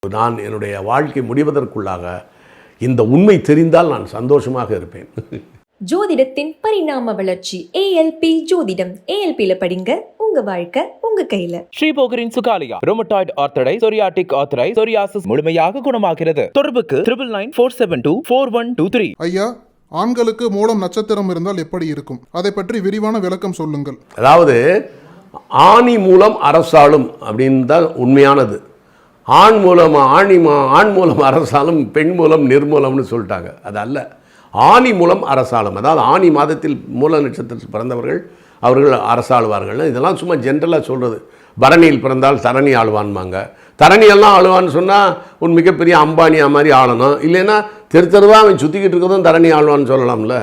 நான் என்னுடைய வாழ்க்கை முடிவதற்குள்ளாக இந்த உண்மை தெரிந்தால் நான் சந்தோஷமாக இருப்பேன். ஜோதிடத்தின் பரிணாம வளர்ச்சி ஏஎல்பி ஜோதிடம். ஏஎல்பியில் படிங்க, உங்க வாழ்க்கை உங்க கையில. ஸ்ரீபோகரின் சுகாலியா ரோமட்டாய்டு ஆர்த்தரைட்டிஸ், சொரியாட்டிக் ஆர்த்தரைட்டிஸ், சொரியாசிஸ் முழுமையாக குணமாகிறது. தொடர்புக்கு 9994724123. ஐயா, ஆண்களுக்கு மூலம் நட்சத்திரம் இருந்தால் எப்படி இருக்கும்? அதை பற்றி விரிவான விளக்கம் சொல்லுங்கள். அதாவது ஆணி மூலம் அரசாளும் அப்படின்னு தான் உண்மையானது. ஆண் மூலம் அரசாலும், பெண் மூலம் நிர்மூலம்னு சொல்லிட்டாங்க. அது அல்ல. ஆணி மூலம் அரசாலும், அதாவது ஆணி மாதத்தில் மூல நட்சத்திரத்தில் பிறந்தவர்கள் அவர்கள் அரசாளுவார்கள். இதெல்லாம் சும்மா ஜென்ரலாக சொல்கிறது. பரணியில் பிறந்தால் தரணி ஆளுவான்பாங்க. தரணியெல்லாம் ஆளுவான்னு சொன்னால் ஒரு மிகப்பெரிய அம்பானியா மாதிரி ஆளணும். இல்லைன்னா தெருவாக அவன் சுற்றிக்கிட்டு இருக்கிறதும் தரணி ஆளுவான்னு சொல்லலாம்ல.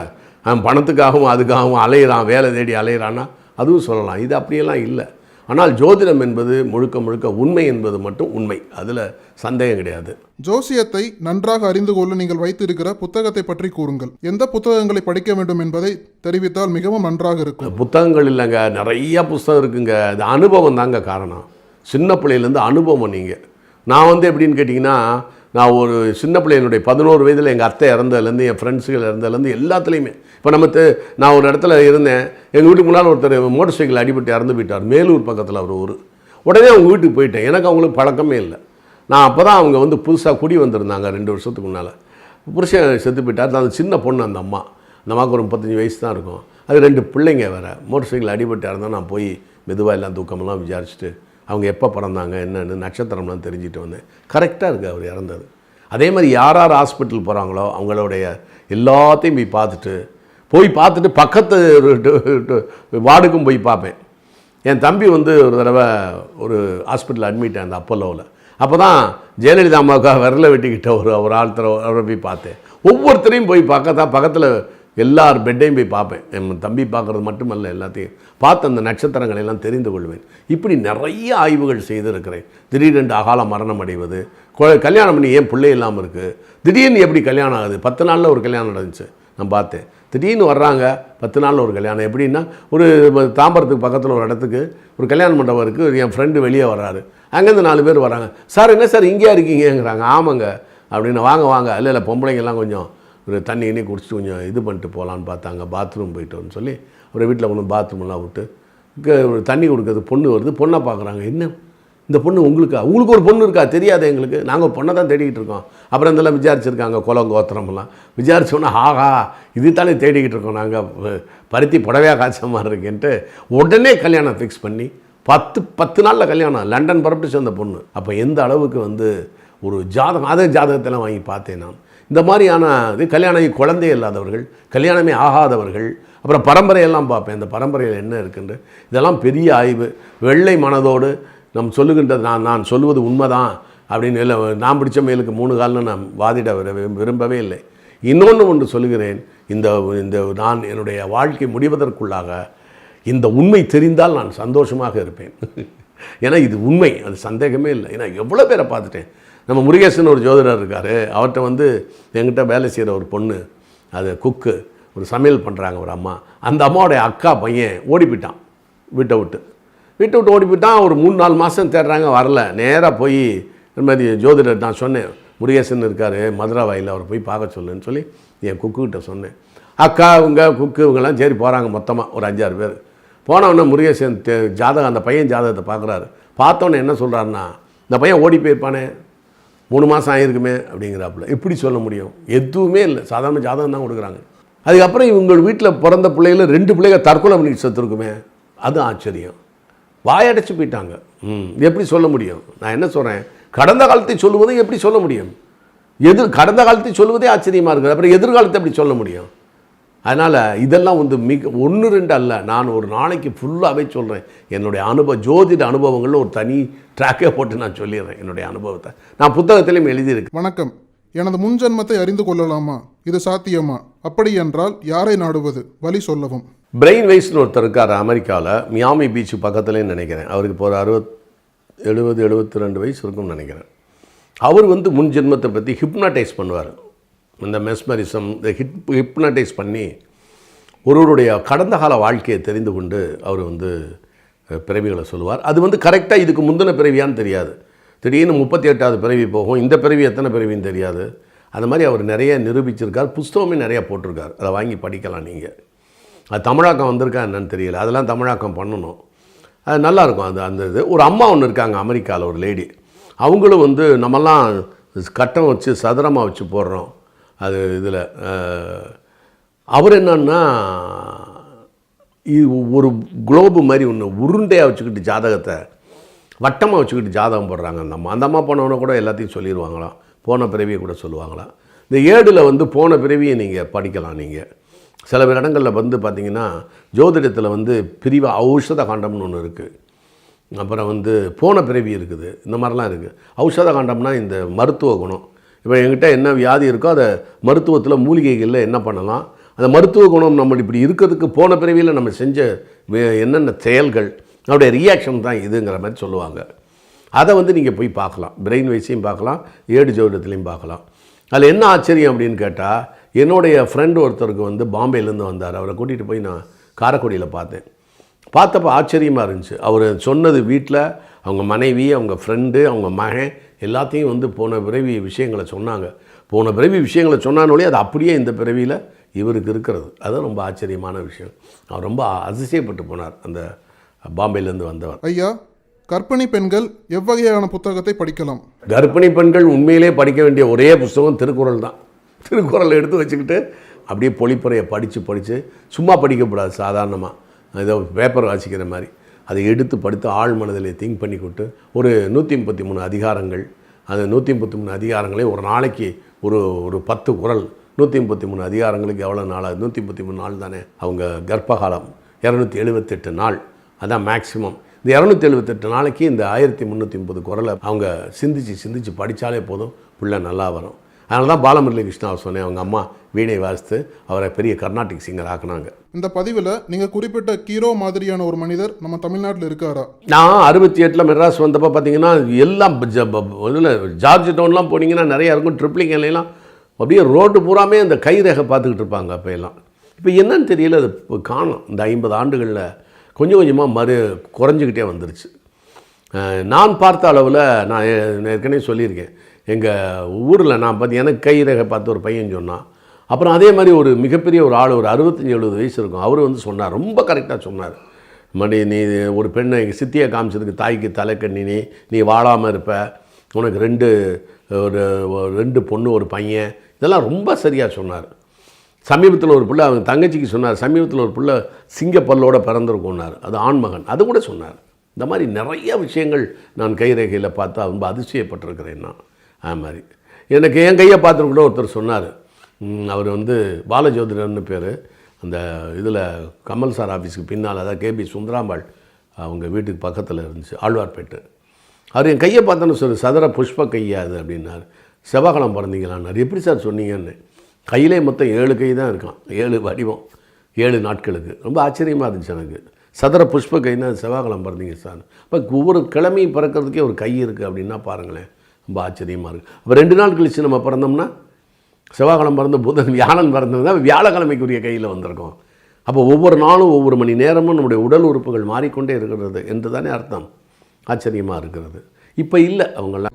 அவன் பணத்துக்காகவும் அதுக்காகவும் அலையிறான், வேலை தேடி அலையிறான்னா அதுவும் சொல்லலாம். இது அப்படியெல்லாம் இல்லை. ஆனால் ஜோதிடம் என்பது முழுக்க முழுக்க உண்மை என்பது மட்டும் உண்மை. அதில் சந்தேகம் கிடையாது. ஜோசியத்தை நன்றாக அறிந்து கொள்ள நீங்கள் வைத்திருக்கிற புத்தகத்தை பற்றி கூறுங்கள். எந்த புத்தகங்களை படிக்க வேண்டும் என்பதை தெரிவித்தால் மிகவும் நன்றாக இருக்கும். புத்தகங்கள் இல்லைங்க, நிறைய புத்தகம் இருக்குங்க. அது அனுபவம் தாங்க காரணம். சின்ன பிள்ளையிலேருந்து அனுபவம். நீங்கள் நான் எப்படின்னு கேட்டிங்கன்னா, நான் ஒரு சின்ன பிள்ளையினுடைய 11 வயதில் எங்கள் அத்தை இறந்ததுலேருந்து, என் ஃப்ரெண்ட்ஸுகள் இறந்ததுலேருந்து எல்லாத்துலேயுமே இப்போ நான் ஒரு இடத்துல இருந்தேன். எங்கள் வீட்டுக்கு முன்னால் ஒருத்தர் மோட்டர் சைக்கிள் அடிபட்டு இறந்து போயிட்டார். மேலூர் பக்கத்தில் அவர் ஊர். உடனே அவங்க வீட்டுக்கு போயிட்டேன். எனக்கு அவங்களுக்கு பழக்கமே இல்லை. நான் அப்போ தான் அவங்க புதுசாக குடி வந்திருந்தாங்க 2 வருஷத்துக்கு முன்னால். புருஷன் செத்து போயிட்டார். அது சின்ன பொண்ணு. அந்த அம்மாவுக்கு ஒரு 35 வயசு தான் இருக்கும். அது 2 பிள்ளைங்க வேறு. மோட்டர் சைக்கிள் அடிபட்டு இறந்தால் நான் போய் மெதுவாக எல்லாம் தூக்கமெல்லாம் விசாரிச்சுட்டு அவங்க எப்போ பிறந்தாங்க என்னென்னு நட்சத்திரம்லாம் தெரிஞ்சுட்டு வந்தேன். கரெக்டாக இருக்குது அவர் இறந்தது. அதே மாதிரி யார் ஹாஸ்பிட்டல் போகிறாங்களோ அவங்களுடைய எல்லாத்தையும் போய் பார்த்துட்டு பக்கத்து வார்டுக்கும் போய் பார்ப்பேன். என் தம்பி ஒரு தடவை ஒரு ஹாஸ்பிட்டலில் அட்மிட் ஆனது அப்போலோவில். அப்போ தான் ஜெயலலிதா அம்மாவுக்காக விரலை வெட்டிக்கிட்ட ஒரு அவரை போய் பார்த்தேன். ஒவ்வொருத்தரையும் போய் பக்கத்தில் எல்லார் பெட்டையும் போய் பார்ப்பேன். என் தம்பி பார்க்குறது மட்டுமல்ல, எல்லாத்தையும் பார்த்து அந்த நட்சத்திரங்களை எல்லாம் தெரிந்து கொள்வேன். இப்படி நிறைய ஆய்வுகள் செய்திருக்கிறேன். திடீரென்று அகால மரணம் அடைவது, கல்யாணம் பண்ணி ஏன் பிள்ளை இல்லாமல் இருக்குது, திடீர்னு எப்படி கல்யாணம் ஆகுது, 10 நாளில் ஒரு கல்யாணம் நடந்துச்சு. நான் பார்த்தேன். திடீர்னு வர்றாங்க 10 நாளில் ஒரு கல்யாணம். எப்படின்னா, ஒரு தாம்பரத்துக்கு பக்கத்தில் ஒரு இடத்துக்கு ஒரு கல்யாண மண்டபம் இருக்குது. என் ஃப்ரெண்டு வெளியே வர்றாரு. அங்கேருந்து 4 பேர் வராங்க. சார் என்ன சார் இங்கேயா இருக்கீங்கிறாங்க. ஆமாங்க அப்படின்னு. வாங்க இல்லை பொம்பளைங்கெல்லாம் கொஞ்சம் ஒரு தண்ணி குடிச்சிட்டு கொஞ்சம் இது பண்ணிட்டு போகலான்னு பார்த்தாங்க. பாத்ரூம் போயிட்டோன்னு சொல்லி ஒரு வீட்டில் ஒன்று பாத்ரூம்லாம் விட்டு தண்ணி கொடுக்குறது பொண்ணு வருது. பொண்ணை பார்க்குறாங்க. என்ன இந்த பொண்ணு உங்களுக்கு ஒரு பொண்ணு இருக்கா? தெரியாது எங்களுக்கு. நாங்கள் பொண்ணை தான் தேடிக்கிட்டு இருக்கோம். அப்புறம் இதெல்லாம் விசாரிச்சுருக்காங்க, குலம் கோத்திரமெல்லாம் விசாரிச்சோன்னா, ஆஹா இது தானே தேடிக்கிட்டு இருக்கோம் நாங்கள், பருத்தி புடவையாக காய்ச்ச மாதிரி இருக்கேன்ட்டு உடனே கல்யாணம் ஃபிக்ஸ் பண்ணி 10 நாளில் கல்யாணம். லண்டன் புறப்பட்டு அந்த பொண்ணு. அப்போ எந்த அளவுக்கு ஒரு ஜாதகம், அதே ஜாதகத்தெல்லாம் வாங்கி பார்த்தேன் நான். இந்த மாதிரியான கல்யாணம் குழந்தை இல்லாதவர்கள், கல்யாணமே ஆகாதவர்கள், அப்புறம் பரம்பரையெல்லாம் பார்ப்பேன். இந்த பரம்பரையில் என்ன இருக்குன்னு. இதெல்லாம் பெரிய ஆய்வு. வெள்ளை மனதோடு நம்ம சொல்லுகின்றது நான் சொல்லுவது உண்மைதான் அப்படின்னு இல்லை. நான் பிடிச்ச மேலுக்கு 3 கால்னு நான் வாதிட விரும்பவே இல்லை. இன்னொன்று சொல்லுகிறேன். இந்த நான் என்னுடைய வாழ்க்கை முடிவதற்குள்ளாக இந்த உண்மை தெரிந்தால் நான் சந்தோஷமாக இருப்பேன். ஏன்னா இது உண்மை, அது சந்தேகமே இல்லை. ஏன்னா எவ்வளோ பேரை பார்த்துட்டேன். நம்ம முருகேசன் ஒரு ஜோதிடர் இருக்கார். அவர்கிட்ட என்கிட்ட வேலை செய்கிற ஒரு பொண்ணு, அது குக்கு, ஒரு சமையல் பண்ணுறாங்க ஒரு அம்மா. அந்த அம்மாவோடைய அக்கா பையன் ஓடி போயிட்டான். வீட்டை விட்டு ஓடி போயிட்டான். ஒரு 3-4 மாதம் தேடுறாங்க, வரல. நேராக போய் இந்த மாதிரி ஜோதிடர் நான் சொன்னேன், முருகேசன் இருக்கார் மதுரை வாயில், அவர் போய் பார்க்க சொல்லுன்னு சொல்லி என் குக்குக்கிட்ட சொன்னேன். அக்கா குக்கு இவங்கெல்லாம் சரி போகிறாங்க. மொத்தமாக ஒரு 5-6 பேர் போனவொடனே முருகேசன் ஜாதகம், அந்த பையன் ஜாதகத்தை பார்க்குறாரு. பார்த்தோன்னே என்ன சொல்கிறாருன்னா, இந்த பையன் ஓடி போயிருப்பானே, 3 மாதம் ஆகிருக்குமே அப்படிங்கிறாப்புல. எப்படி சொல்ல முடியும்? எதுவுமே இல்லை, சாதாரண ஜாதகம் தான் கொடுக்குறாங்க. அதுக்கப்புறம் இவங்க வீட்டில் பிறந்த பிள்ளைகள 2 பிள்ளைங்க தற்கொலை பண்ணிட்டு செத்துருக்குமே, அது ஆச்சரியம். வாயடைச்சு போயிட்டாங்க. எப்படி சொல்ல முடியும்? நான் என்ன சொல்கிறேன், கடந்த காலத்தை சொல்லுவதை எப்படி சொல்ல முடியும்? கடந்த காலத்தை சொல்லுவதே ஆச்சரியமாக இருக்குது. அப்புறம் எதிர்காலத்தை எப்படி சொல்ல முடியும்? அதனால் இதெல்லாம் 1-2 அல்ல, நான் ஒரு நாளைக்கு ஃபுல்லாகவே சொல்கிறேன். என்னுடைய ஜோதிட அனுபவங்களில் ஒரு தனி ட்ராக்கே போட்டு நான் சொல்லிடுறேன். என்னுடைய அனுபவத்தை நான் புத்தகத்திலையும் எழுதியிருக்கேன். வணக்கம், எனது முன்ஜென்மத்தை அறிந்து கொள்ளலாமா? இது சாத்தியமா? அப்படி என்றால் யாரை நாடுவது? வழி சொல்லவும். பிரெயின் வைஸ்னு ஒருத்தர் இருக்கார் அமெரிக்காவில், மியாமி பீச்சு பக்கத்துலேன்னு நினைக்கிறேன். அவருக்கு இப்போ ஒரு 70-72 வயசு இருக்கும்னு நினைக்கிறேன். அவர் முன் ஜென்மத்தை பற்றி ஹிப்னடைஸ் பண்ணுவார். இந்த மெஸ்மரிசம், இந்த ஹிப்னடைஸ் பண்ணி ஒருவருடைய கடந்த கால வாழ்க்கையை தெரிந்து கொண்டு அவர் பிறவிகளை சொல்லுவார். அது கரெக்டாக இதுக்கு முந்தின பிறவியான்னு தெரியாது. திடீர்னு 38வது பிறவி போகும், இந்த பிறவி எத்தனை பிறவின்னு தெரியாது. அது மாதிரி அவர் நிறைய நிரூபிச்சிருக்கார், புஸ்தகமே நிறையா போட்டிருக்கார். அதை வாங்கி படிக்கலாம் நீங்கள். அது தமிழாக்கம் வந்திருக்கா என்னன்னு தெரியல, அதெல்லாம் தமிழாக்கம் பண்ணணும். அது நல்லாயிருக்கும். அந்த இது ஒரு அம்மா ஒன்று இருக்காங்க அமெரிக்காவில், ஒரு லேடி. அவங்களும் வந்து நம்மலாம் கட்டம் வச்சு சதுரமாக வச்சு போடுறோம் அது இதில். அவர் என்னன்னா ஒரு குளோபு மாதிரி ஒன்று உருண்டையாக வச்சுக்கிட்டு ஜாதகத்தை வட்டமாக வச்சுக்கிட்டு ஜாதகம் போடுறாங்க. அந்த அம்மா போனவனை கூட எல்லாத்தையும் சொல்லிடுவாங்களாம், போன பிறவியை கூட சொல்லுவாங்களாம். இந்த ஏடில் வந்து போன பிறவியை நீங்கள் படிக்கலாம். நீங்கள் சில இடங்களில் வந்து பார்த்திங்கன்னா ஜோதிடத்தில் வந்து பிரிவு ஔஷத காண்டம்னு ஒன்று இருக்குது, அப்புறம் வந்து போன பிறவி இருக்குது, இந்த மாதிரிலாம் இருக்குது. ஔஷத காண்டம்னா இந்த மருத்துவ குணம். இப்போ என்கிட்ட என்ன வியாதி இருக்கோ அதை மருத்துவத்தில் மூலிகைகளில் என்ன பண்ணலாம், அந்த மருத்துவ குணம் நம்ம இப்படி இருக்கிறதுக்கு போன பிறவியில் நம்ம செஞ்ச என்னென்ன செயல்கள் அதோடைய ரியாக்ஷன் தான் இதுங்கிற மாதிரி சொல்லுவாங்க. அதை வந்து நீங்கள் போய் பார்க்கலாம், பிரெயின் வைஸையும் பார்க்கலாம், ஏடு ஜோதிடத்துலையும் பார்க்கலாம். அதில் என்ன ஆச்சரியம் அப்படின்னு கேட்டால், என்னுடைய ஃப்ரெண்டு ஒருத்தருக்கு வந்து பாம்பேலேருந்து வந்தார். அவரை கூட்டிகிட்டு போய் நான் காரைக்குடியில் பார்த்தேன். பார்த்தப்போ ஆச்சரியமாக இருந்துச்சு. அவர் சொன்னது வீட்டில் அவங்க மனைவி, அவங்க ஃப்ரெண்டு, அவங்க மகன் எல்லாத்தையும் வந்து போன பிறவி விஷயங்களை சொன்னாங்க. போன பிறவி விஷயங்களை சொன்னானோலே அது அப்படியே இந்த பிறவியில் இவருக்கு இருக்கிறது. அது ரொம்ப ஆச்சரியமான விஷயம். அவர் ரொம்ப அதிசயப்பட்டு போனார் அந்த பாம்பேலேருந்து வந்தவர். ஐயா, கர்ப்பிணி பெண்கள் எவ்வகையான புத்தகத்தை படிக்கலாம்? கர்ப்பிணி பெண்கள் உண்மையிலே படிக்க வேண்டிய ஒரே புஸ்தகம் திருக்குறள் தான். திருக்குறள் எடுத்து வச்சுக்கிட்டு அப்படியே பொழிப்புரையை படித்து சும்மா படிக்கக்கூடாது. சாதாரணமாக ஏதோ பேப்பர் வாசிக்கிற மாதிரி அதை எடுத்து படித்து ஆழ் மனதில் திங்க் பண்ணி கொடுத்து ஒரு 133 அதிகாரங்கள், அந்த 133 அதிகாரங்களே ஒரு நாளைக்கு ஒரு 10 குறள். 133 அதிகாரங்களுக்கு எவ்வளோ நாள்? 133 நாள் தானே. அவங்க கர்ப்பகாலம் 278 நாள், அதான் மேக்ஸிமம். இந்த 278 நாளைக்கு இந்த 1330 குறளை அவங்க சிந்திச்சு படித்தாலே போதும், பிள்ளை நல்லா வரும். அதனால தான் பாலமுரளி கிருஷ்ணாவை சொன்னேன், அவங்க அம்மா வீணை வாசித்து அவரை பெரிய கர்நாடிக் சிங்கர் ஆக்குனாங்க. இந்த பதிவில் நீங்கள் குறிப்பிட்ட கீரோ மாதிரியான ஒரு மனிதர் நம்ம தமிழ்நாட்டில் இருக்காரா? நான் 68 மெட்ராஸ் வந்தப்போ பார்த்தீங்கன்னா எல்லாம் ஜார்ஜ் டவுன்லாம் போனீங்கன்னா நிறையா இருக்கும். ட்ரிப்ளிங் எல்லாம் அப்படியே ரோடு பூராமே அந்த கைரேகை பார்த்துக்கிட்டு இருப்பாங்க. அப்போ எல்லாம் இப்போ என்னன்னு தெரியல, அது காணும். இந்த 50 ஆண்டுகளில் கொஞ்சம் கொஞ்சமாக குறைஞ்சிக்கிட்டே வந்துருச்சு. நான் பார்த்த அளவில் நான் ஏற்கனவே சொல்லியிருக்கேன், எங்கள் ஊரில் நான் பார்த்து எனக்கு கைரேகை பார்த்து ஒரு பையன் சொன்னான். அப்புறம் அதே மாதிரி ஒரு மிகப்பெரிய ஒரு ஆள், ஒரு 65-70 வயசு இருக்கும், அவர் வந்து சொன்னார், ரொம்ப கரெக்டாக சொன்னார். மறுபடி நீ ஒரு பெண்ணை சித்தியை காமிச்சதுக்கு தாய்க்கு தலைக்கண்ணி, நீ வாழாமல் இருப்ப, உனக்கு 2 பொண்ணு ஒரு பையன், இதெல்லாம் ரொம்ப சரியாக சொன்னார். சமீபத்தில் ஒரு பிள்ளை அவங்க தங்கச்சிக்கு சொன்னார், சமீபத்தில் ஒரு பிள்ளை சிங்கப்பல்லோட பிறந்திருக்கும்னார், அது ஆண்மகன், அது கூட சொன்னார். இந்த மாதிரி நிறைய விஷயங்கள் நான் கைரேகையில் பார்த்தா ரொம்ப அதிசயப்பட்டிருக்கிறேன் நான். அது மாதிரி எனக்கு என் கையை பார்த்துட்டு கூட ஒருத்தர் சொன்னார், அவர் வந்து பாலஜோதிடர்னு பேர், அந்த இதில் கமல் சார் ஆஃபீஸுக்கு பின்னால், அதாவது கேபி சுந்தராம்பாள் அவங்க வீட்டுக்கு பக்கத்தில் இருந்துச்சு, ஆழ்வார்பேட்டு. அவர் என் கையை பார்த்தோன்னு சொல்லி, சதுர புஷ்ப கையா அது அப்படின்னார். செவ்வாய்க்கிழமை பிறந்தீங்களான்னார். எப்படி சார் சொன்னீங்கன்னு. கையிலே மொத்தம் 7 கை தான் இருக்கான், 7 வடிவம், 7 நாட்களுக்கு. ரொம்ப ஆச்சரியமாக இருந்துச்சு எனக்கு. சதுர புஷ்ப கைன்னா செவ்வாய்க்கிழமை பிறந்தீங்க சார். இப்போ ஒவ்வொரு கிழமையும் பிறக்கிறதுக்கே ஒரு கை இருக்குது அப்படின்னா பாருங்களேன், ரொம்ப ஆச்சரியமாக இருக்குது. அப்போ 2 நாள் கழித்து நம்ம பிறந்தோம்னா, செவ்வாய்க்கிழமை பிறந்த புதன் வியாழன் பிறந்ததுன்னா வியாழக்கிழமைக்குரிய கையில் வந்திருக்கோம். அப்போ ஒவ்வொரு நாளும் ஒவ்வொரு மணி நேரமும் நம்முடைய உடல் உறுப்புகள் மாறிக்கொண்டே இருக்கிறது என்று தானே அர்த்தம். ஆச்சரியமாக இருக்கிறது. இப்போ இல்லை அவங்களாம்.